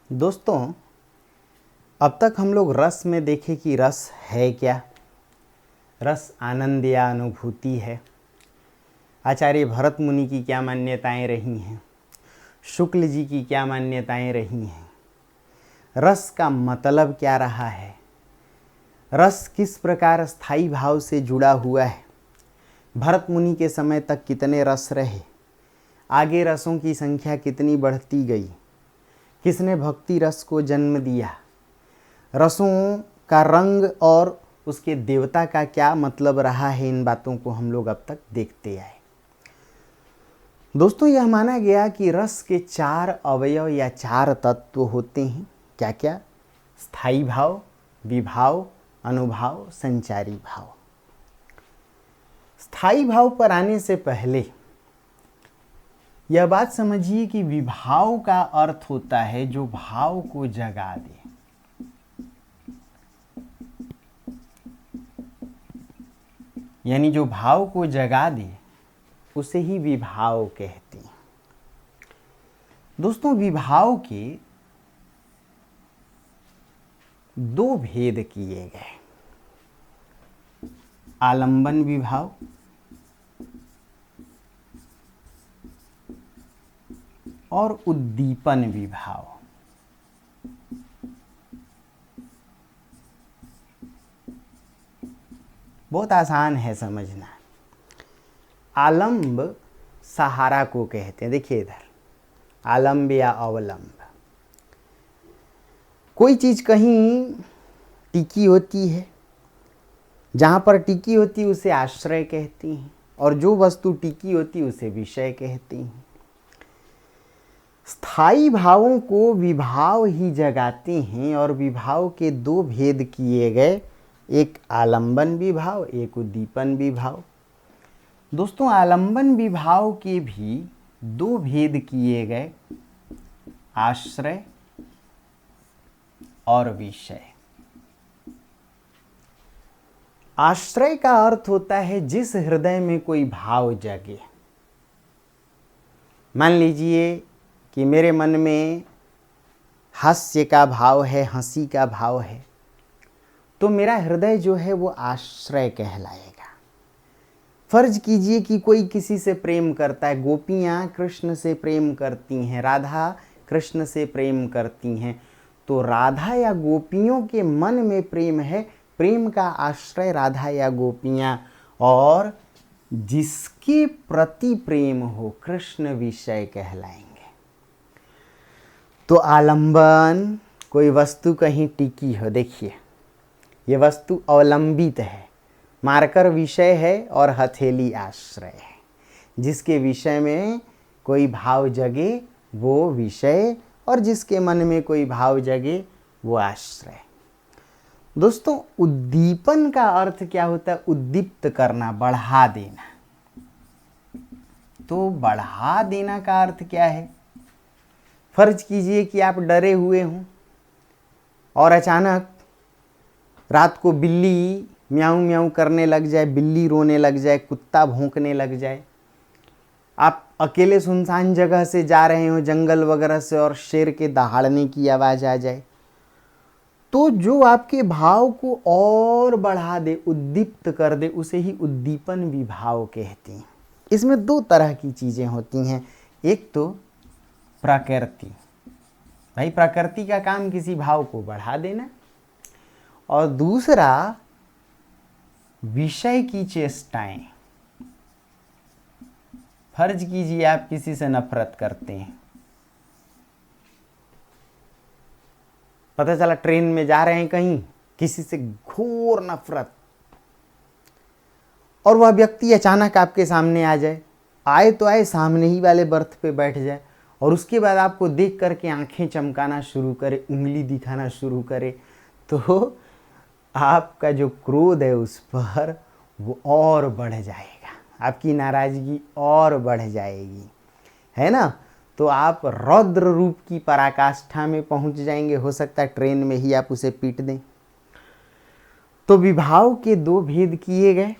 दोस्तों, अब तक हम लोग रस में देखे कि रस है क्या। रस आनंद या अनुभूति है। आचार्य भरत मुनि की क्या मान्यताएं रही हैं, शुक्ल जी की क्या मान्यताएं रही हैं, रस का मतलब क्या रहा है, रस किस प्रकार स्थायी भाव से जुड़ा हुआ है, भरत मुनि के समय तक कितने रस रहे, आगे रसों की संख्या कितनी बढ़ती गई, किसने भक्ति रस को जन्म दिया, रसों का रंग और उसके देवता का क्या मतलब रहा है, इन बातों को हम लोग अब तक देखते आए। दोस्तों, यह माना गया कि रस के 4 अवयव या 4 तत्व होते हैं। क्या क्या? स्थायी भाव, विभाव, अनुभाव, संचारी भाव। स्थायी भाव पर आने से पहले यह बात समझिए कि विभाव का अर्थ होता है जो भाव को जगा दे। यानी जो भाव को जगा दे उसे ही विभाव कहते हैं। दोस्तों, विभाव के 2 भेद किए गए, आलंबन विभाव और उद्दीपन विभाव। बहुत आसान है समझना। आलंब सहारा को कहते हैं। देखिए इधर, आलंब या अवलंब। कोई चीज कहीं टिकी होती है, जहां पर टिकी होती है उसे आश्रय कहती हैं, और जो वस्तु टिकी होती है उसे विषय कहती हैं। स्थायी भावों को विभाव ही जगाते हैं, और विभाव के 2 भेद किए गए, एक आलंबन विभाव, एक उद्दीपन विभाव। दोस्तों, आलंबन विभाव के भी 2 भेद किए गए, आश्रय और विषय। आश्रय का अर्थ होता है जिस हृदय में कोई भाव जगे। मान लीजिए कि मेरे मन में हास्य का भाव है, हंसी का भाव है, तो मेरा हृदय जो है वो आश्रय कहलाएगा। फर्ज कीजिए कि कोई किसी से प्रेम करता है, गोपियाँ कृष्ण से प्रेम करती हैं, राधा कृष्ण से प्रेम करती हैं, तो राधा या गोपियों के मन में प्रेम है, प्रेम का आश्रय राधा या गोपियाँ, और जिसके प्रति प्रेम हो कृष्ण विषय कहलाएंगे। तो आलंबन, कोई वस्तु कहीं टिकी हो, देखिए ये वस्तु अवलंबित है, मार्कर विषय है और हथेली आश्रय है। जिसके विषय में कोई भाव जगे वो विषय, और जिसके मन में कोई भाव जगे वो आश्रय। दोस्तों, उद्दीपन का अर्थ क्या होता है? उद्दीप्त करना, बढ़ा देना। तो बढ़ा देना का अर्थ क्या है? फर्ज कीजिए कि आप डरे हुए हों और अचानक रात को बिल्ली म्याऊं म्याऊं करने लग जाए, बिल्ली रोने लग जाए, कुत्ता भौंकने लग जाए, आप अकेले सुनसान जगह से जा रहे हो, जंगल वगैरह से, और शेर के दहाड़ने की आवाज़ आ जाए, तो जो आपके भाव को और बढ़ा दे, उद्दीप्त कर दे, उसे ही उद्दीपन विभाव कहते हैं। इसमें 2 तरह की चीज़ें होती हैं। एक तो प्रकृति, भाई प्रकृति का काम किसी भाव को बढ़ा देना, और दूसरा विषय की चेष्टाएं। फर्ज कीजिए आप किसी से नफरत करते हैं, पता चला ट्रेन में जा रहे हैं कहीं, किसी से घोर नफरत, और वह व्यक्ति अचानक आपके सामने आ जाए, आए तो आए, सामने ही वाले बर्थ पे बैठ जाए, और उसके बाद आपको देख करके आंखें चमकाना शुरू करे, उंगली दिखाना शुरू करे, तो आपका जो क्रोध है उस पर वो और बढ़ जाएगा, आपकी नाराज़गी और बढ़ जाएगी, है ना। तो आप रौद्र रूप की पराकाष्ठा में पहुंच जाएंगे, हो सकता है ट्रेन में ही आप उसे पीट दें। तो विभाव के 2 भेद किए गए,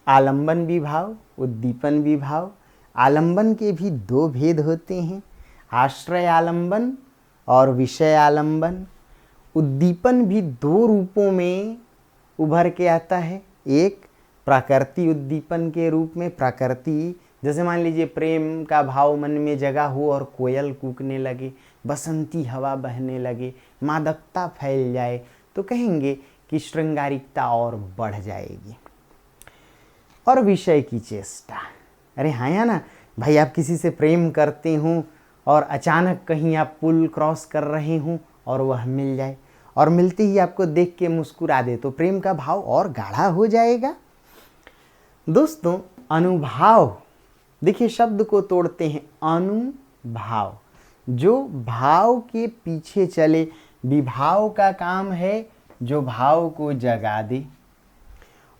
आलंबन विभाव, उद्दीपन विभाव। आलंबन के भी 2 भेद होते हैं, आश्रय आलंबन और विषय आलंबन। उद्दीपन भी दो रूपों में उभर के आता है, एक प्राकृतिक उद्दीपन के रूप में। प्राकृतिक जैसे मान लीजिए प्रेम का भाव मन में जगा हो और कोयल कूकने लगे, बसंती हवा बहने लगे, मादकता फैल जाए, तो कहेंगे कि श्रृंगारिकता और बढ़ जाएगी। और विषय की चेष्टा, अरे हाँ या ना भाई, आप किसी से प्रेम करते हो और अचानक कहीं आप पुल क्रॉस कर रहे हो और वह मिल जाए, और मिलते ही आपको देख के मुस्कुरा दे, तो प्रेम का भाव और गाढ़ा हो जाएगा। दोस्तों, अनुभाव, देखिए शब्द को तोड़ते हैं, अनुभाव, जो भाव के पीछे चले। विभाव का काम है जो भाव को जगा दे,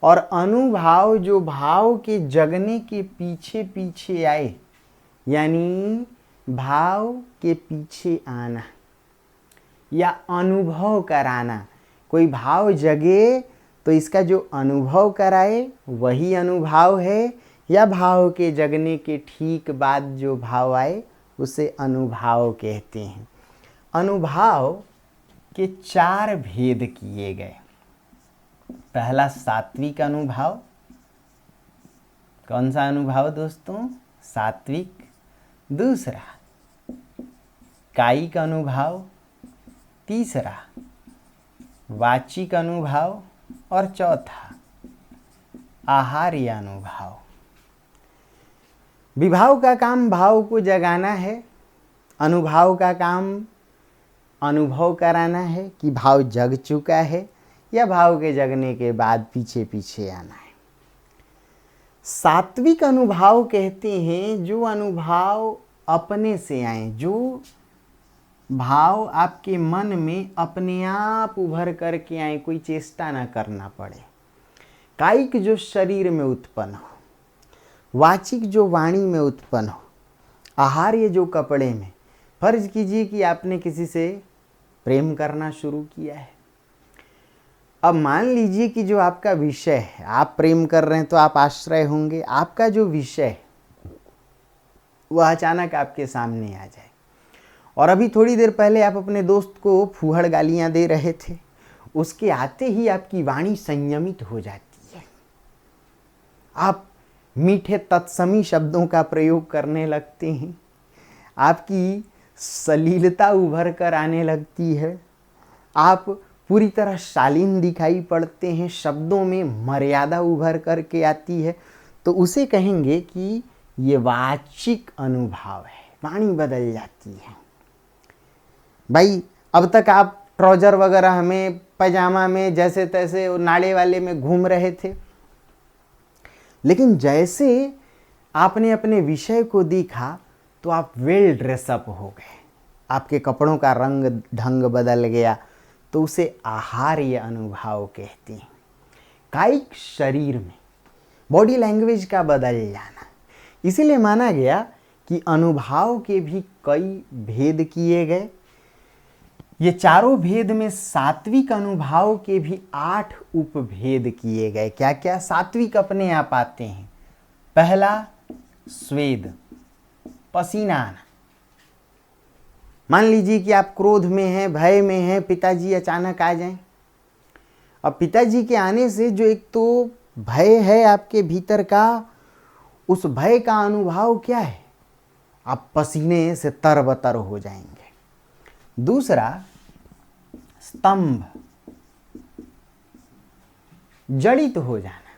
और अनुभाव जो भाव के जगने के पीछे पीछे आए, यानी भाव के पीछे आना या अनुभव कराना। कोई भाव जगे तो इसका जो अनुभव कराए वही अनुभाव है, या भाव के जगने के ठीक बाद जो भाव आए उसे अनुभाव कहते हैं। अनुभाव के 4 भेद किए गए। पहला सात्विक अनुभाव। कौन सा अनुभाव दोस्तों? सात्विक। दूसरा कायिक अनुभाव, तीसरा वाचिक अनुभाव, और चौथा आहार्य अनुभाव। विभाव का काम भाव को जगाना है, अनुभाव का काम अनुभव कराना है कि भाव जग चुका है, या भाव के जगने के बाद पीछे पीछे आना है। सात्विक अनुभाव कहते हैं जो अनुभाव अपने से आए, जो भाव आपके मन में अपने आप उभर करके आए, कोई चेष्टा ना करना पड़े। कायिक जो शरीर में उत्पन्न हो, वाचिक जो वाणी में उत्पन्न हो, आहार्य जो कपड़े में। फर्ज कीजिए कि आपने किसी से प्रेम करना शुरू किया है। अब मान लीजिए कि जो आपका विषय है, आप प्रेम कर रहे हैं तो आप आश्रय होंगे, आपका जो विषय है वह अचानक आपके सामने आ जाए, और अभी थोड़ी देर पहले आप अपने दोस्त को फूहड़ गालियां दे रहे थे, उसके आते ही आपकी वाणी संयमित हो जाती है, आप मीठे तत्समी शब्दों का प्रयोग करने लगते हैं, आपकी सलीलता उभर कर आने लगती है, आप पूरी तरह शालीन दिखाई पड़ते हैं, शब्दों में मर्यादा उभर करके आती है, तो उसे कहेंगे कि ये वाचिक अनुभाव है, वाणी बदल जाती है। भाई अब तक आप ट्राउजर वगैरह में, पैजामा में, जैसे तैसे नाड़े वाले में घूम रहे थे, लेकिन जैसे आपने अपने विषय को देखा तो आप वेल ड्रेसअप हो गए, आपके कपड़ों का रंग ढंग बदल गया, तो उसे आहार्य अनुभाव कहते हैं। कायिक शरीर में बॉडी लैंग्वेज का बदल जाना, इसीलिए माना गया कि अनुभाव के भी कई भेद किए गए। ये चारों भेद में सात्विक अनुभाव के भी 8 उपभेद किए गए। क्या क्या? सात्विक अपने आप आते हैं। पहला स्वेद, पसीना आना। मान लीजिए कि आप क्रोध में हैं, भय में हैं, पिताजी अचानक आ जाएं। अब पिताजी के आने से जो एक तो भय है आपके भीतर का, उस भय का अनुभाव क्या है? आप पसीने से तरबतर हो जाएंगे। दूसरा स्तंभ, जड़ित हो जाना।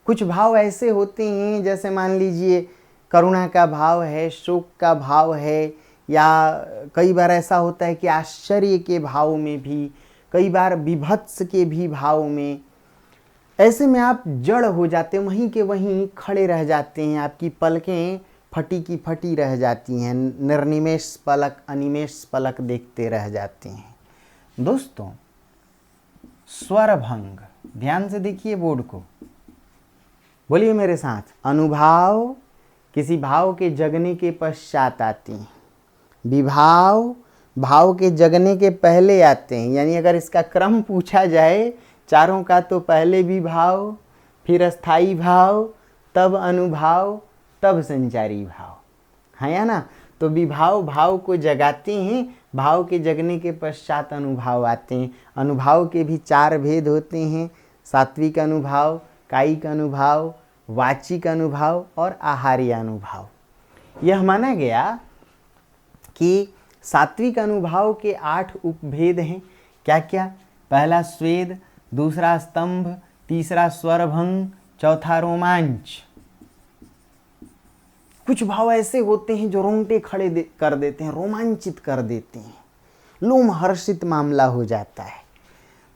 कुछ भाव ऐसे होते हैं, जैसे मान लीजिए करुणा का भाव है, शोक का भाव है, या कई बार ऐसा होता है कि आश्चर्य के भाव में भी, कई बार विभत्स के भी भाव में। ऐसे में आप जड़ हो जाते हैं, वहीं के वहीं खड़े रह जाते हैं, आपकी पलकें फटी की फटी रह जाती हैं, निर्निमेष पलक अनिमेष पलक देखते रह जाते हैं। दोस्तों, स्वर भंग, ध्यान से देखिए बोर्ड को, बोलिए मेरे साथ। अनुभाव किसी भाव के जगने के पश्चात आते हैं, विभाव भाव के जगने के पहले आते हैं। यानी अगर इसका क्रम पूछा जाए चारों का, तो पहले विभाव, फिर अस्थाई भाव, तब अनुभाव, तब संचारी भाव, है या ना। तो विभाव भाव को जगाते हैं, भाव के जगने के पश्चात अनुभाव आते हैं। अनुभाव के भी 4 भेद होते हैं, सात्विक अनुभाव, कायिक अनुभाव, वाचिक अनुभाव और आहार्य अनुभाव। यह माना गया कि सात्विक अनुभाव के 8 उपभेद हैं। क्या क्या? पहला स्वेद, दूसरा स्तंभ, तीसरा स्वरभंग, चौथा रोमांच। कुछ भाव ऐसे होते हैं जो रोंगटे खड़े कर देते हैं, रोमांचित कर देते हैं, लोमहर्षित मामला हो जाता है।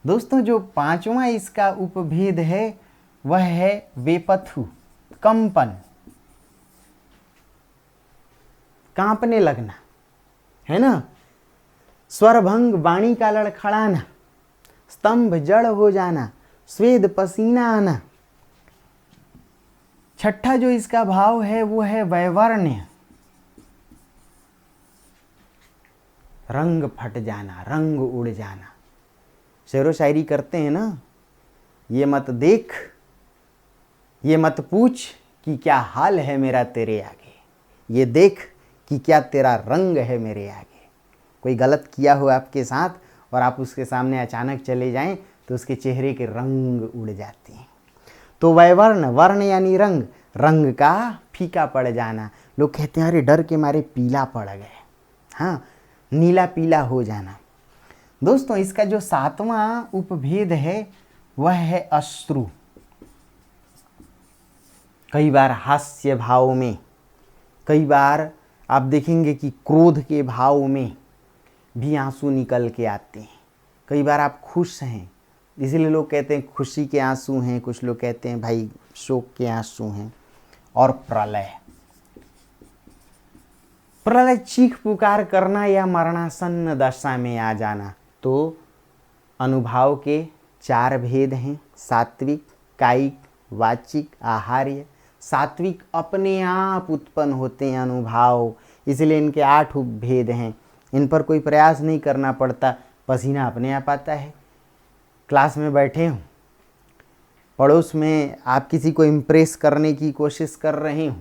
दोस्तों, जो 5वां इसका उपभेद है वह है वेपथु, कंपन, कांपने लगना, है ना। स्वरभंग, वाणी का लड़खड़ाना, स्तंभ, जड़ हो जाना, स्वेद, पसीना आना। छठा जो इसका भाव है वो है वैवर्ण्य, रंग फट जाना, रंग उड़ जाना। शेरो शायरी करते हैं ना, ये मत देख, ये मत पूछ कि क्या हाल है मेरा तेरे आगे, ये देख कि क्या तेरा रंग है मेरे आगे। कोई गलत किया हो आपके साथ और आप उसके सामने अचानक चले जाएं तो उसके चेहरे के रंग उड़ जाते हैं। तो वैवर्ण, वर्ण यानी रंग, रंग का फीका पड़ जाना। लोग कहते हैं अरे डर के मारे पीला पड़ गए, हाँ, नीला पीला हो जाना। दोस्तों, इसका जो 7वां उपभेद है वह है अश्रु। कई बार हास्य भाव में, कई बार आप देखेंगे कि क्रोध के भाव में भी आंसू निकल के आते हैं। कई बार आप खुश हैं, इसीलिए लोग कहते हैं खुशी के आंसू हैं, कुछ लोग कहते हैं भाई शोक के आंसू हैं। और प्रलय, प्रलय चीख पुकार करना या मरणासन्न दशा में आ जाना। तो अनुभाव के 4 भेद हैं, सात्विक, कायिक, वाचिक, आहार्य। सात्विक अपने आप उत्पन्न होते हैं अनुभाव, इसलिए इनके 8 उपभेद हैं। इन पर कोई प्रयास नहीं करना पड़ता, पसीना अपने आप आता है। क्लास में बैठे हो, पड़ोस में आप किसी को इम्प्रेस करने की कोशिश कर रहे हो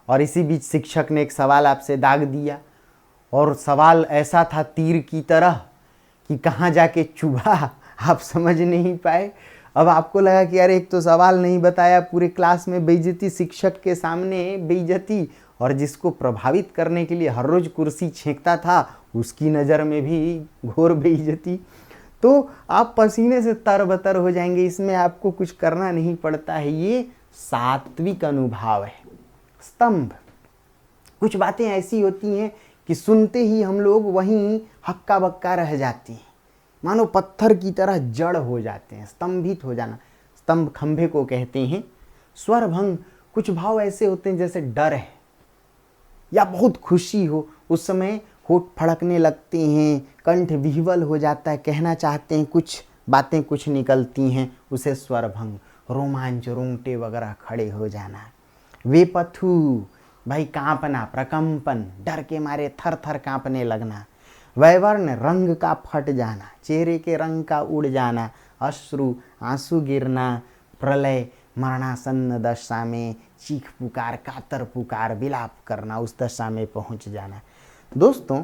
और इसी बीच शिक्षक ने एक सवाल आपसे दाग दिया और सवाल ऐसा था तीर की तरह कि कहाँ जाके चुभा आप समझ नहीं पाए। अब आपको लगा कि यार एक तो सवाल नहीं बताया, पूरे क्लास में बेइज्जती, शिक्षक के सामने बेइज्जती, और जिसको प्रभावित करने के लिए हर रोज कुर्सी छेंकता था उसकी नज़र में भी घोर बेइज्जती। तो आप पसीने से तरबतर हो जाएंगे, इसमें आपको कुछ करना नहीं पड़ता है। ये सात्विक अनुभाव है। स्तंभ, कुछ बातें ऐसी होती हैं कि सुनते ही हम लोग वहीं हक्का बक्का रह जाते हैं, मानो पत्थर की तरह जड़ हो जाते हैं, स्तंभित हो जाना। स्तंभ खंभे को कहते हैं। स्वरभंग, कुछ भाव ऐसे होते हैं जैसे डर है या बहुत खुशी हो, उस समय होठ फड़कने लगते हैं, कंठ विह्वल हो जाता है, कहना चाहते हैं कुछ बातें, कुछ निकलती हैं, उसे स्वरभंग। रोमांच, रोंगटे वगैरह खड़े हो जाना। वेपथु, भाई कांपना, प्रकंपन, डर के मारे थर थर कांपने लगना। वैवर्ण, रंग का फट जाना, चेहरे के रंग का उड़ जाना। अश्रु, आंसू गिरना। प्रलय, मरणासन्न दशा में चीख पुकार, कातर पुकार, विलाप करना, उस दशा में पहुंच जाना। दोस्तों,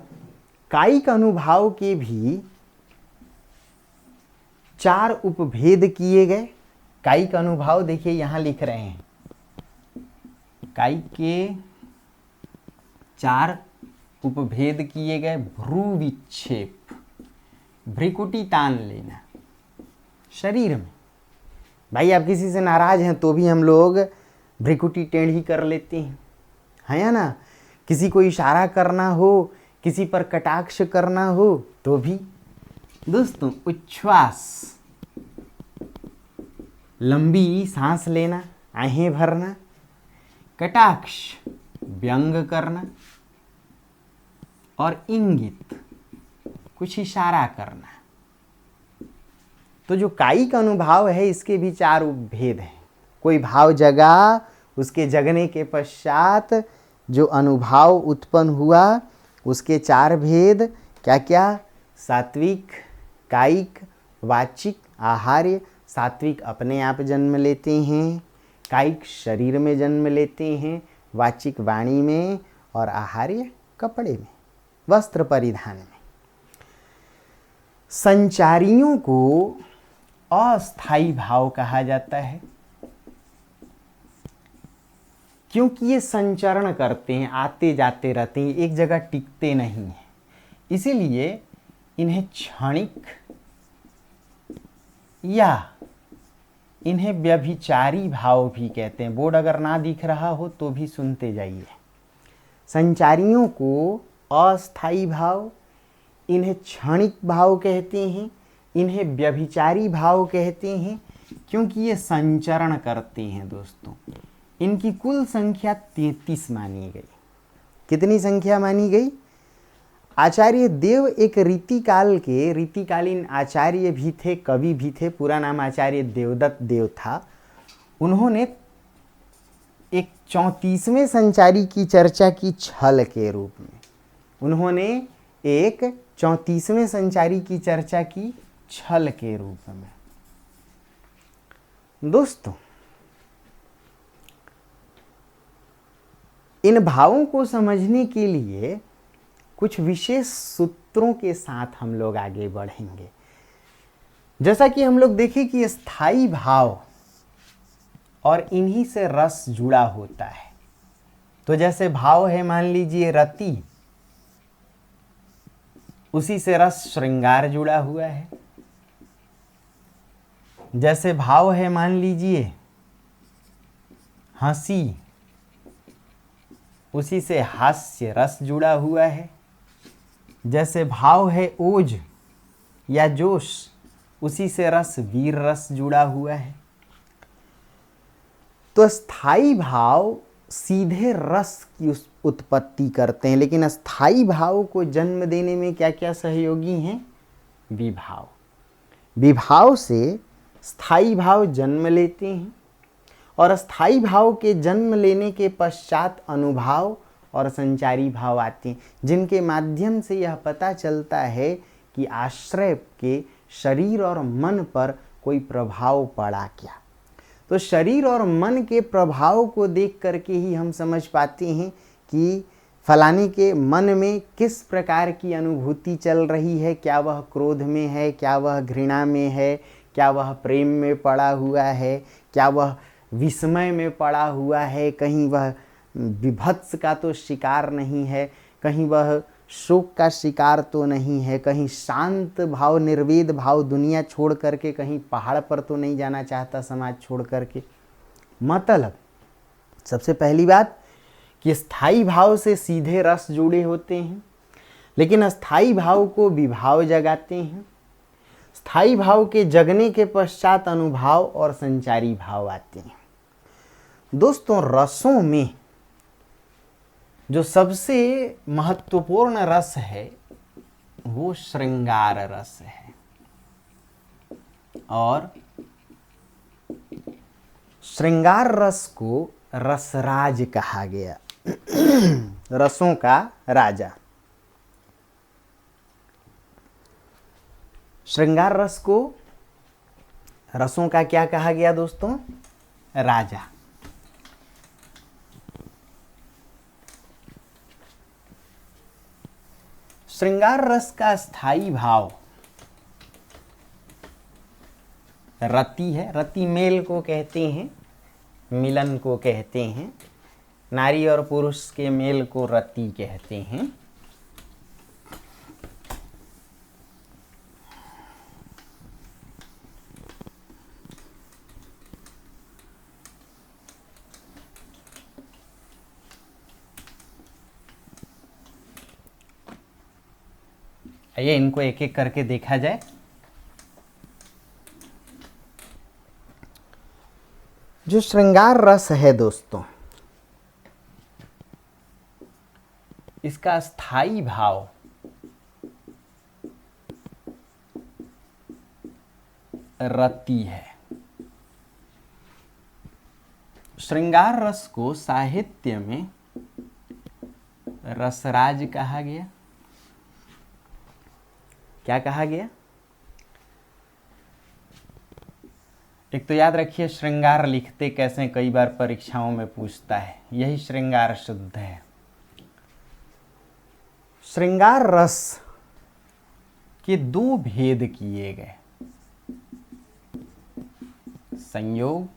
कायिक अनुभाव के भी 4 उपभेद किए गए। कायिक अनुभाव देखिए यहां लिख रहे हैं, कायिक के 4 उपभेद किए गए। भ्रू विक्षेप, भ्रिकुटी तान लेना शरीर में। भाई आप किसी से नाराज हैं तो भी हम लोग भ्रिकुटी टेढ़ी कर लेते हैं, है या ना। किसी को इशारा करना हो, किसी पर कटाक्ष करना हो तो भी। दोस्तों, उच्छ्वास, लंबी सांस लेना, आहें भरना। कटाक्ष, व्यंग करना। और इंगित, कुछ इशारा करना। तो जो कायिक अनुभाव है इसके भी 4 उपभेद हैं। कोई भाव जगा, उसके जगने के पश्चात जो अनुभाव उत्पन्न हुआ उसके 4 भेद। क्या क्या? सात्विक, कायिक, वाचिक, आहार्य। सात्विक अपने आप जन्म लेते हैं, कायिक शरीर में जन्म लेते हैं, वाचिक वाणी में, और आहार्य कपड़े में, वस्त्र परिधान में। संचारियों को अस्थाई भाव कहा जाता है, क्योंकि ये संचरण करते हैं, आते जाते रहते हैं, एक जगह टिकते नहीं हैं। इसीलिए इन्हें क्षणिक या इन्हें व्यभिचारी भाव भी कहते हैं। बोर्ड अगर ना दिख रहा हो तो भी सुनते जाइए। संचारियों को अस्थाई भाव, इन्हें क्षणिक भाव कहते हैं, इन्हें व्यभिचारी भाव कहते हैं, क्योंकि ये संचरण करते हैं। दोस्तों, इनकी कुल संख्या 33 मानी गई। कितनी संख्या मानी गई? आचार्य देव एक रीतिकालीन आचार्य भी थे, कवि भी थे। पूरा नाम आचार्य देवदत्त देव था। उन्होंने एक 34वें संचारी की चर्चा की छल के रूप में। उन्होंने एक 34वें संचारी की चर्चा की छल के रूप में। दोस्तों, इन भावों को समझने के लिए कुछ विशेष सूत्रों के साथ हम लोग आगे बढ़ेंगे। जैसा कि हम लोग देखें कि स्थायी भाव और इन्हीं से रस जुड़ा होता है। तो जैसे भाव है, मान लीजिए रति, उसी से रस श्रृंगार जुड़ा हुआ है। जैसे भाव है, मान लीजिए हंसी, उसी से हास्य रस जुड़ा हुआ है। जैसे भाव है ओज या जोश, उसी से रस वीर रस जुड़ा हुआ है। तो स्थायी भाव सीधे रस की उत्पत्ति करते हैं, लेकिन अस्थाई भाव को जन्म देने में क्या क्या सहयोगी हैं? विभाव। विभाव से स्थायी भाव जन्म लेते हैं, और अस्थाई भाव के जन्म लेने के पश्चात अनुभाव और संचारी भाव आते हैं, जिनके माध्यम से यह पता चलता है कि आश्रय के शरीर और मन पर कोई प्रभाव पड़ा क्या। तो शरीर और मन के प्रभाव को देख करके ही हम समझ पाते हैं कि फलाने के मन में किस प्रकार की अनुभूति चल रही है। क्या वह क्रोध में है, क्या वह घृणा में है, क्या वह प्रेम में पड़ा हुआ है, क्या वह विस्मय में पड़ा हुआ है, कहीं वह विभत्स का तो शिकार नहीं है, कहीं वह शोक का शिकार तो नहीं है, कहीं शांत भाव, निर्वेद भाव, दुनिया छोड़ करके कहीं पहाड़ पर तो नहीं जाना चाहता समाज छोड़ करके। मतलब सबसे पहली बात कि स्थायी भाव से सीधे रस जुड़े होते हैं, लेकिन अस्थाई भाव को विभाव जगाते हैं। स्थायी भाव के जगने के पश्चात अनुभाव और संचारी भाव आते हैं। दोस्तों, रसों में जो सबसे महत्वपूर्ण रस है वो श्रृंगार रस है, और श्रृंगार रस को रसराज कहा गया। रसों का राजा। श्रृंगार रस को रसों का क्या कहा गया दोस्तों? राजा। श्रृंगार रस का स्थायी भाव रति है। रति मेल को कहते हैं, मिलन को कहते हैं। नारी और पुरुष के मेल को रति कहते हैं। आइए इनको एक एक करके देखा जाए। जो श्रृंगार रस है दोस्तों, इसका स्थायी भाव रति है। श्रृंगार रस को साहित्य में रसराज कहा गया। क्या कहा गया? एक तो याद रखिए, श्रृंगार लिखते कैसे, कई बार परीक्षाओं में पूछता है। यही श्रृंगार शुद्ध है। श्रृंगार रस के दो भेद किए गए, संयोग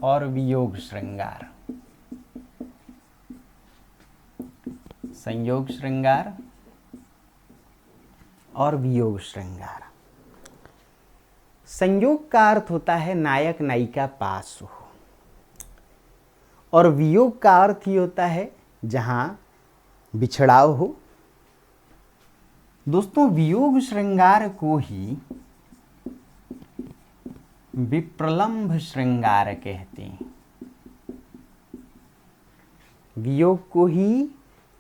और वियोग श्रृंगार। संयोग श्रृंगार और वियोग श्रृंगार। संयोग का अर्थ होता है नायक नायिका पास हो, और वियोग का अर्थ ही होता है जहां बिछड़ाव हो। दोस्तों, वियोग श्रृंगार को ही विप्रलंभ श्रृंगार कहते हैं। वियोग को ही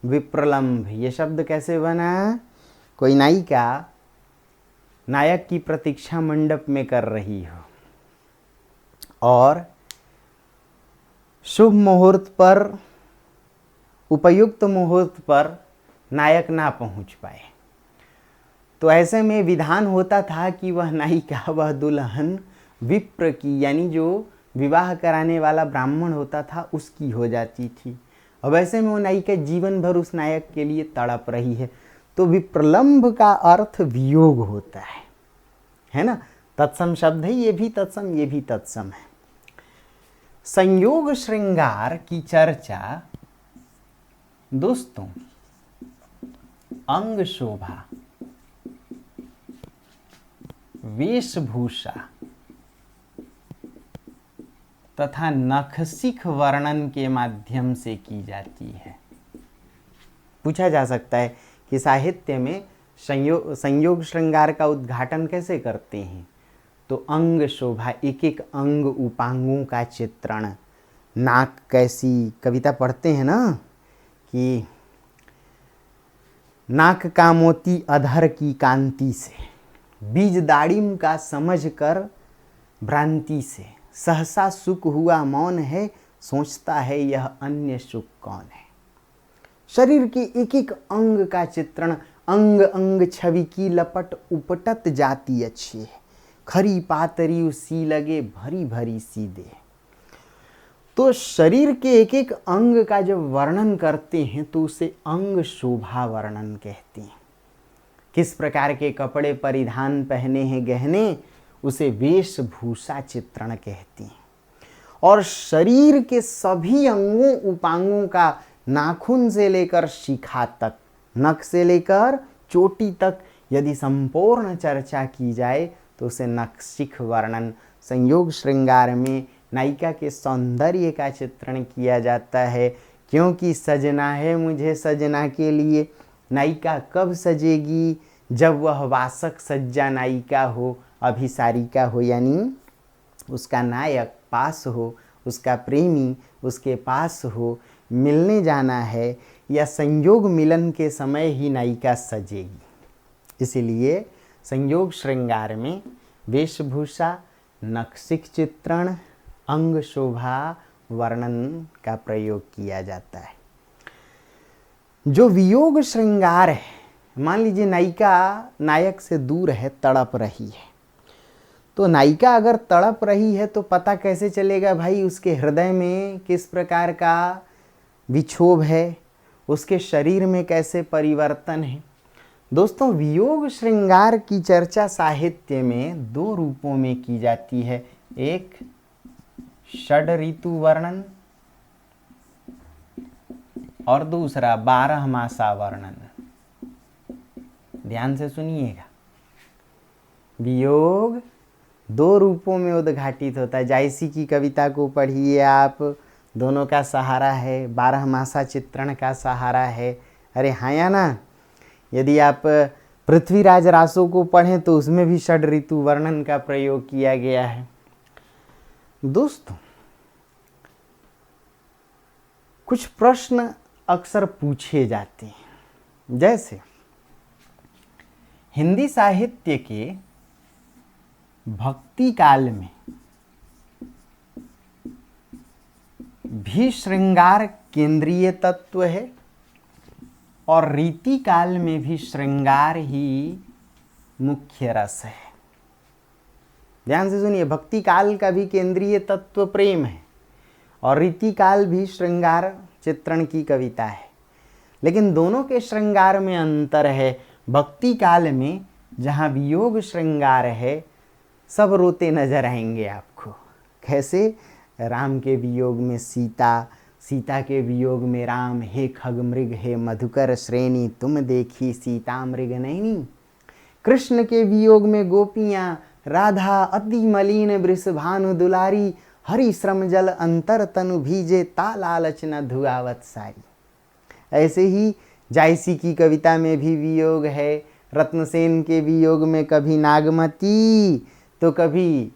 विप्रलंभ, ये शब्द कैसे बना? कोई नायिका नायक की प्रतीक्षा मंडप में कर रही हो और शुभ मुहूर्त पर, उपयुक्त मुहूर्त पर नायक ना पहुंच पाए, तो ऐसे में विधान होता था कि वह नायिका, वह दुल्हन विप्र की, यानी जो विवाह कराने वाला ब्राह्मण होता था उसकी हो जाती थी। अब ऐसे में वो नायिका जीवन भर उस नायक के लिए तड़प रही है। तो विप्रलंभ का अर्थ वियोग होता है ना? तत्सम शब्द है, ये भी तत्सम, ये भी तत्सम है। संयोग श्रृंगार की चर्चा दोस्तों अंग शोभा, वेशभूषा तथा नखशिख वर्णन के माध्यम से की जाती है। पूछा जा सकता है कि साहित्य में संयोग श्रृंगार का उद्घाटन कैसे करते हैं? तो अंग शोभा, एक एक अंग उपांगों का चित्रण। नाक कैसी, कविता पढ़ते हैं ना कि नाक का मोती अधर की कांति से, बीज दाड़िम का समझ कर भ्रांति से, सहसा सुख हुआ मौन है, सोचता है यह अन्य सुख कौन है। शरीर के एक एक अंग का चित्रण, अंग अंग छवि की लपट उपटत जाती अच्छी है, खरी पातरी उसी लगे भरी भरी सीधे। तो शरीर के एक एक अंग का जब वर्णन करते हैं तो उसे अंग शोभा वर्णन कहते हैं। किस प्रकार के कपड़े परिधान पहने हैं गहने, उसे वेशभूषा चित्रण कहते हैं। और शरीर के सभी अंगों उपांगों का, नाखून से लेकर शिखा तक, नख से लेकर चोटी तक, यदि संपूर्ण चर्चा की जाए तो उसे नखशिख वर्णन। संयोग श्रृंगार में नायिका के सौंदर्य का चित्रण किया जाता है, क्योंकि सजना है मुझे सजना के लिए। नायिका कब सजेगी? जब वह वासक सज्जा नायिका हो, अभिसारिका हो, यानी उसका नायक पास हो, उसका प्रेमी उसके पास हो, मिलने जाना है, या संयोग मिलन के समय ही नायिका सजेगी। इसीलिए संयोग श्रृंगार में वेशभूषा, नखशिख चित्रण, अंग शोभा वर्णन का प्रयोग किया जाता है। जो वियोग श्रृंगार है, मान लीजिए नायिका नायक से दूर है, तड़प रही है, तो नायिका अगर तड़प रही है तो पता कैसे चलेगा भाई उसके हृदय में किस प्रकार का विक्षोभ है, उसके शरीर में कैसे परिवर्तन है। दोस्तों, वियोग श्रृंगार की चर्चा साहित्य में दो रूपों में की जाती है। एक षड ऋतु वर्णन और दूसरा 12 मासा वर्णन। ध्यान से सुनिएगा, वियोग दो रूपों में उद्घाटित होता है। जायसी की कविता को पढ़िए आप, दोनों का सहारा है, 12 मासा चित्रण का सहारा है। अरे हाँ या ना? यदि आप पृथ्वीराज रासो को पढ़ें तो उसमें भी षड ऋतु वर्णन का प्रयोग किया गया है। दोस्तों, कुछ प्रश्न अक्सर पूछे जाते हैं, जैसे हिंदी साहित्य के भक्ति काल में भी श्रृंगार केंद्रीय तत्व है और रीति काल में भी श्रृंगार ही मुख्य रस है। ध्यान से सुनिए, भक्ति काल का भी केंद्रीय तत्व प्रेम है और रीति काल भी श्रृंगार चित्रण की कविता है। लेकिन दोनों के श्रृंगार में अंतर है। भक्ति काल में जहाँ वियोग श्रृंगार है, सब रोते नजर आएंगे आपको। कैसे? राम के वियोग में सीता, सीता के वियोग में राम। हे खगमृग हे मधुकर श्रेणी, तुम देखी सीता मृग नैनी। कृष्ण के वियोग में गोपियाँ, राधा अति मलिन वृषभानु दुलारी। हरि श्रम जल अंतर तनु भीजे, ता लालच न धुआवत सारी। ऐसे ही जायसी की कविता में भी वियोग है। रत्नसेन के वियोग में कभी नागमती, तो कभी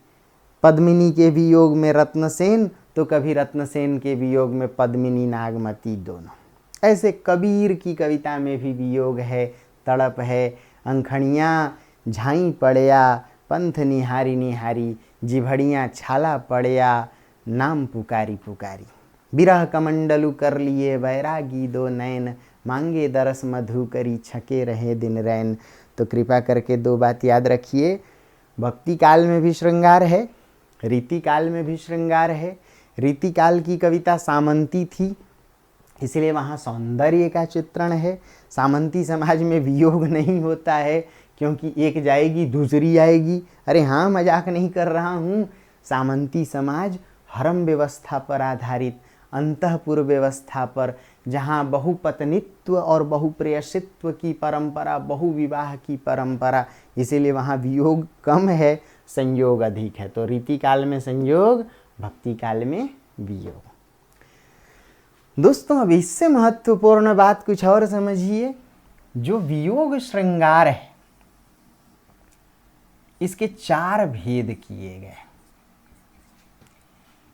पद्मिनी के वियोग में रत्नसेन, तो कभी रत्नसेन के वियोग में पद्मिनी नागमती दोनों। ऐसे कबीर की कविता में भी वियोग है, तड़प है। अंखड़ियाँ झाई पड़या, पंथ निहारी निहारी। जिभड़ियाँ छाला पड़या, नाम पुकारी पुकारी। बिरह कमंडलु कर लिए बैरागी दो नैन, मांगे दरस मधु करी छके रहे दिन रैन। तो कृपा करके दो बात याद रखिए, भक्ति काल में भी श्रृंगार है, रीति काल में भी श्रृंगार है। रीति काल की कविता सामंती थी, इसलिए वहाँ सौंदर्य का चित्रण है। सामंती समाज में वियोग नहीं होता है, क्योंकि एक जाएगी दूसरी आएगी। अरे हाँ, मजाक नहीं कर रहा हूँ। सामंती समाज हरम व्यवस्था पर आधारित, अंतःपुर व्यवस्था पर, जहाँ बहुपत्नित्व और बहुप्रेयसित्व की परंपरा, बहुविवाह की परंपरा, इसीलिए वहाँ वियोग कम है, संयोग अधिक है। तो रीति काल में संयोग, भक्ति काल में वियोग। दोस्तों, अब इससे महत्वपूर्ण बात कुछ और समझिए। जो वियोग श्रृंगार है, इसके 4 भेद किए गए।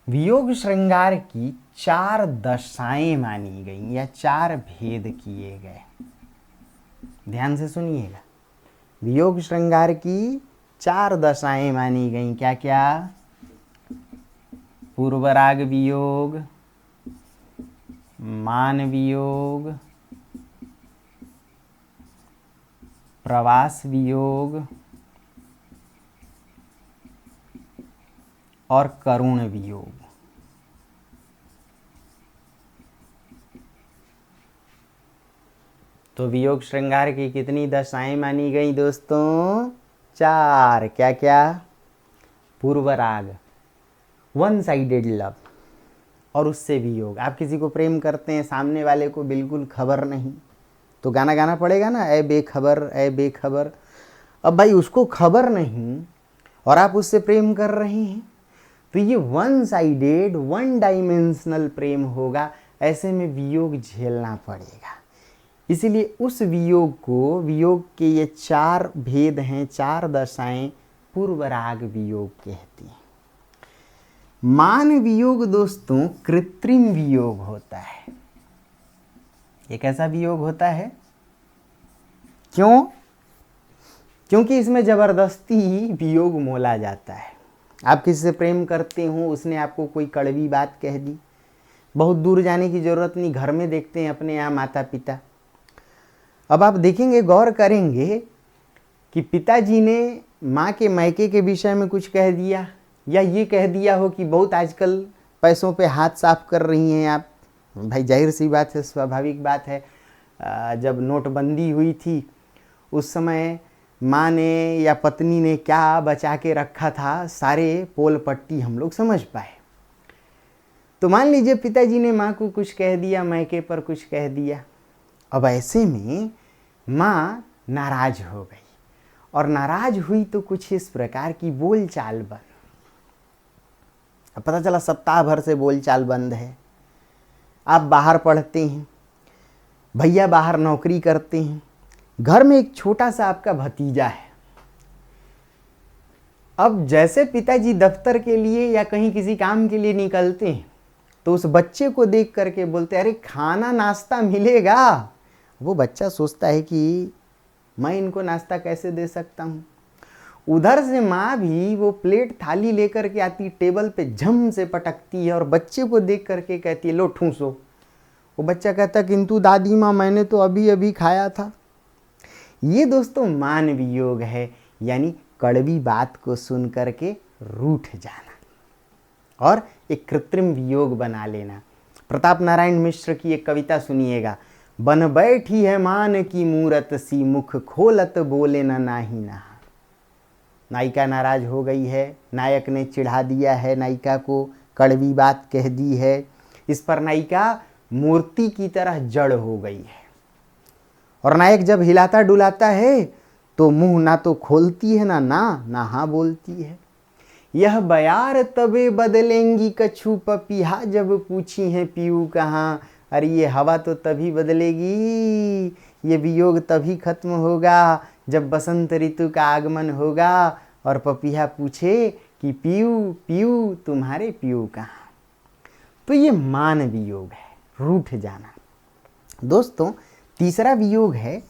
वियोग श्रृंगार की 4 दशाएं मानी गई या 4 भेद किए गए। ध्यान से सुनिएगा। वियोग श्रृंगार की 4 दशाएं मानी गई। क्या क्या? पूर्वराग वियोग, मान वियोग, प्रवास वियोग और करुण वियोग। तो वियोग श्रृंगार की कितनी दशाएं मानी गई दोस्तों? 4। क्या क्या? पूर्वराग, वन साइडेड लव, और उससे वियोग। आप किसी को प्रेम करते हैं, सामने वाले को बिल्कुल खबर नहीं, तो गाना गाना पड़ेगा ना, ऐ बेखबर ऐ बेखबर। अब भाई उसको खबर नहीं और आप उससे प्रेम कर रहे हैं, तो ये वन साइडेड, वन डायमेंशनल प्रेम होगा। ऐसे में वियोग झेलना पड़ेगा। इसीलिए उस वियोग को, वियोग के ये 4 भेद हैं, 4 दशाएं, पूर्वराग वियोग कहती हैं। मान वियोग दोस्तों कृत्रिम वियोग होता है। ये कैसा वियोग होता है? क्यों? क्योंकि इसमें जबरदस्ती वियोग मोला जाता है। आप किसी से प्रेम करते हो, उसने आपको कोई कड़वी बात कह दी, बहुत दूर जाने की जरूरत नहीं, घर में देखते हैं अपने यहाँ माता पिता। अब आप देखेंगे, गौर करेंगे कि पिताजी ने माँ के मायके के विषय में कुछ कह दिया, या ये कह दिया हो कि बहुत आजकल पैसों पे हाथ साफ कर रही हैं आप। भाई जाहिर सी बात है, स्वाभाविक बात है। जब नोटबंदी हुई थी उस समय माँ ने या पत्नी ने क्या बचा के रखा था, सारे पोल पट्टी हम लोग समझ पाए। तो मान लीजिए पिताजी ने माँ को कुछ कह दिया, मायके पर कुछ कह दिया। अब ऐसे में माँ नाराज हो गई, और नाराज हुई तो कुछ इस प्रकार की बोलचाल बन। अब पता चला सप्ताह भर से बोलचाल बंद है। आप बाहर पढ़ते हैं, भैया बाहर नौकरी करते हैं, घर में एक छोटा सा आपका भतीजा है। अब जैसे पिताजी दफ्तर के लिए या कहीं किसी काम के लिए निकलते हैं, तो उस बच्चे को देख करके बोलते हैं, अरे खाना नाश्ता मिलेगा। वो बच्चा सोचता है कि मैं इनको नाश्ता कैसे दे सकता हूँ। उधर से माँ भी वो प्लेट थाली लेकर के आती, टेबल पे झम से पटकती है और बच्चे को देख करके कहती है, लो ठूसो। वो बच्चा कहता, किंतु दादी माँ मैंने तो अभी अभी खाया था। ये दोस्तों मान वियोग है, यानी कड़वी बात को सुन करके रूठ जाना और एक कृत्रिम वियोग बना लेना। प्रताप नारायण मिश्र की एक कविता सुनिएगा, बन बैठी है मान की मूरत सी, मुख खोलत बोले न नाही नहा। नायिका नाराज हो गई है, नायक ने चिढ़ा दिया है नायिका को, कड़वी बात कह दी है। इस पर नायिका मूर्ति की तरह जड़ हो गई है। और नायक जब हिलाता डुलाता है तो मुंह ना तो खोलती है ना हाँ बोलती है। यह बयार तबे बदलेंगी कछु पपीहा, जब पूछी है पीऊ कहाँ। अरे ये हवा तो तभी बदलेगी, ये वियोग तभी खत्म होगा जब बसंत ऋतु का आगमन होगा और पपीहा पूछे कि पीऊ पीऊ तुम्हारे पीऊ कहाँ। तो ये मान वियोग है, रूठ जाना। दोस्तों तीसरा वियोग है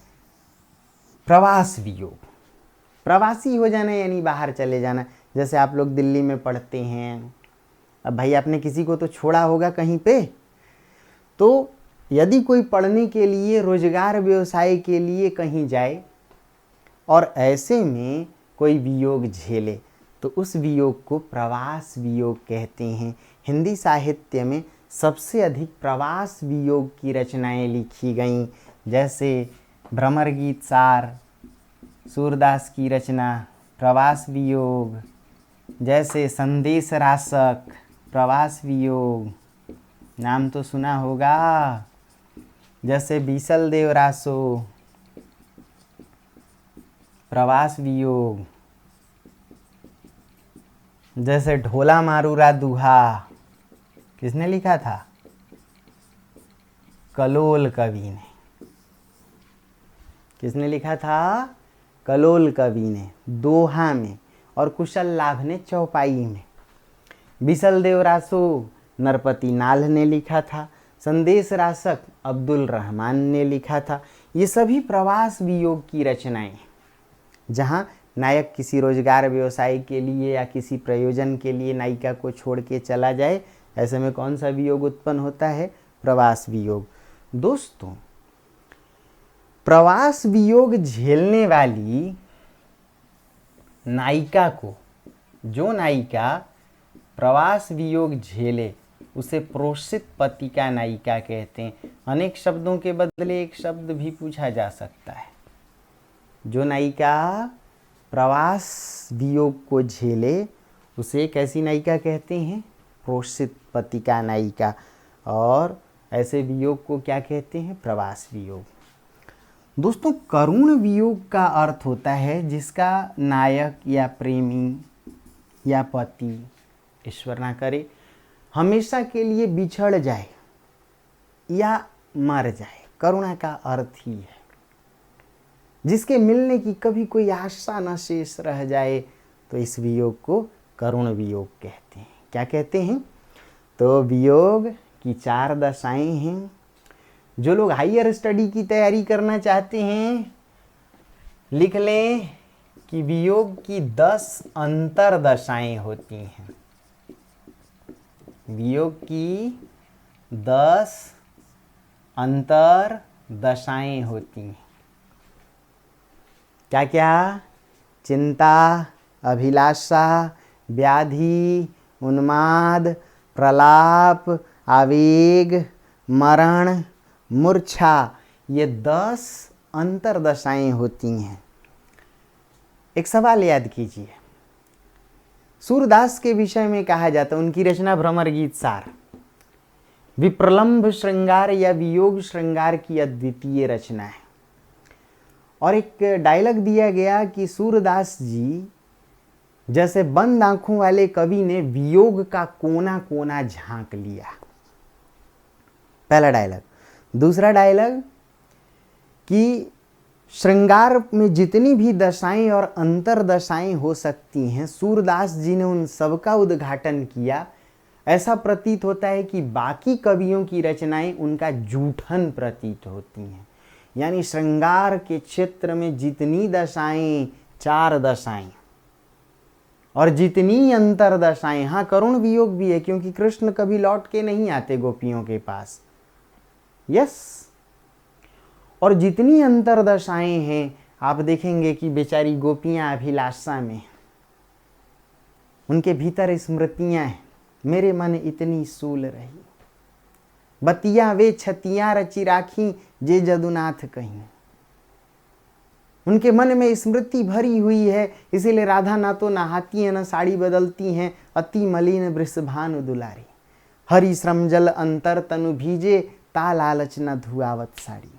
प्रवास वियोग। प्रवासी हो जाना यानी बाहर चले जाना। जैसे आप लोग दिल्ली में पढ़ते हैं, अब भाई आपने किसी को तो छोड़ा होगा कहीं पे, तो यदि कोई पढ़ने के लिए, रोजगार व्यवसाय के लिए कहीं जाए और ऐसे में कोई वियोग झेले तो उस वियोग को प्रवास वियोग कहते हैं। हिंदी साहित्य में सबसे अधिक प्रवास वियोग की रचनाएं लिखी गईं, जैसे भ्रमर गीत सार, सूरदास की रचना प्रवास वियोग, जैसे संदेश रासक प्रवास वियोग, नाम तो सुना होगा, जैसे बीसल देव रासो प्रवास वियोग, जैसे ढोला मारूरा दुहा किसने लिखा था? कलोल कवि ने। किसने लिखा था? कलोल कवि ने, दोहा में, और कुशल लाभ ने चौपाई में। बिसल देव रासो नरपति नाल ने लिखा था। संदेश रासक अब्दुल रहमान ने लिखा था। ये सभी प्रवास वियोग की रचनाएं हैं, जहाँ नायक किसी रोजगार व्यवसाय के लिए या किसी प्रयोजन के लिए नायिका को छोड़ के चला जाए। ऐसे में कौन सा वियोग उत्पन्न होता है? प्रवास वियोग। दोस्तों प्रवास वियोग झेलने वाली नायिका को, जो नायिका प्रवास वियोग झेले, उसे प्रोषित पतिका नायिका कहते हैं। अनेक शब्दों के बदले एक शब्द भी पूछा जा सकता है। जो नायिका प्रवास वियोग को झेले उसे कैसी नायिका कहते हैं? प्रोषित पतिका नायिका। और ऐसे वियोग को क्या कहते हैं? प्रवास वियोग। दोस्तों करुण वियोग का अर्थ होता है जिसका नायक या प्रेमी या पति, ईश्वर ना करे, हमेशा के लिए बिछड़ जाए या मर जाए। करुणा का अर्थ ही है जिसके मिलने की कभी कोई आशा न शेष रह जाए, तो इस वियोग को करुण वियोग कहते हैं। क्या कहते हैं? तो वियोग की 4 दशाएं हैं। जो लोग हायर स्टडी की तैयारी करना चाहते हैं, लिख लें कि वियोग की 10 अंतरदशाएं होती हैं। वियोग की 10 अंतरदशाएं होती हैं। क्या क्या? चिंता, अभिलाषा, व्याधि, उन्माद, प्रलाप, आवेग, मरण, मूर्छा, ये 10 अंतरदशाएं होती हैं। एक सवाल याद कीजिए। सूरदास के विषय में कहा जाता है, उनकी रचना भ्रमर गीत सार विप्रलंभ श्रृंगार या वियोग श्रृंगार की अद्वितीय रचना है। और एक डायलॉग दिया गया कि सूरदास जी जैसे बंद आंखों वाले कवि ने वियोग का कोना कोना झांक लिया। पहला डायलॉग। दूसरा डायलॉग कि श्रृंगार में जितनी भी दशाएं और अंतर दशाएं हो सकती हैं, सूरदास जी ने उन सबका उद्घाटन किया। ऐसा प्रतीत होता है कि बाकी कवियों की रचनाएं उनका जूठन प्रतीत होती हैं। यानी श्रृंगार के क्षेत्र में जितनी दशाएं, 4 दशाएं, और जितनी अंतर दशाएं, हाँ करुण वियोग भी है क्योंकि कृष्ण कभी लौट के नहीं आते गोपियों के पास, यस। और जितनी अंतर दशाएं हैं, आप देखेंगे कि बेचारी गोपियां अभिलाषा में, उनके भीतर स्मृतियां हैं, मेरे मन इतनी सूल रही। बतिया वे छतियां रची राखी जे जदुनाथ कहीं। उनके मन में स्मृति भरी हुई है, इसीलिए राधा ना तो नहाती है न साड़ी बदलती हैं, अति मलिन वृषभानु दुलारी। हरि श्रम जल अंतर तनु भीजे, ता लालच न धुआवत साड़ी।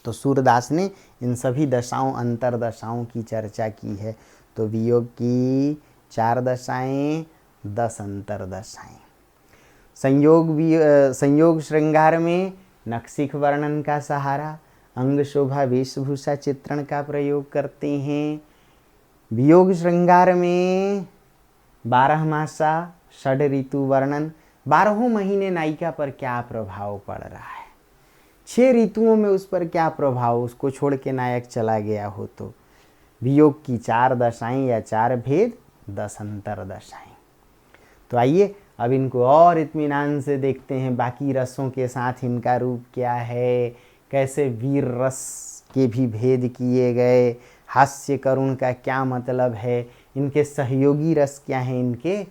तो सूरदास ने इन सभी दशाओं, अंतर दशाओं की चर्चा की है। तो वियोग की 4 दशाएं, 10 अंतर दशाएं। संयोग श्रृंगार में नक्सिक वर्णन का सहारा, अंग शोभा वेशभूषा चित्रण का प्रयोग करते हैं। वियोग श्रृंगार में 12 मासा षड ऋतु वर्णन, 12 महीने नायिका पर क्या प्रभाव पड़ रहा है, 6 ऋतुओं में उस पर क्या प्रभाव, उसको छोड़ के नायक चला गया हो तो। वियोग की 4 दशाएं या 4 भेद, 10 अंतर दशाएं। तो आइए अब इनको और इत्मीनान से देखते हैं, बाकी रसों के साथ इनका रूप क्या है, कैसे वीर रस के भी भेद किए गए, हास्य करुण का क्या मतलब है, इनके सहयोगी रस क्या हैं, इनके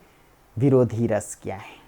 विरोधी रस क्या हैं।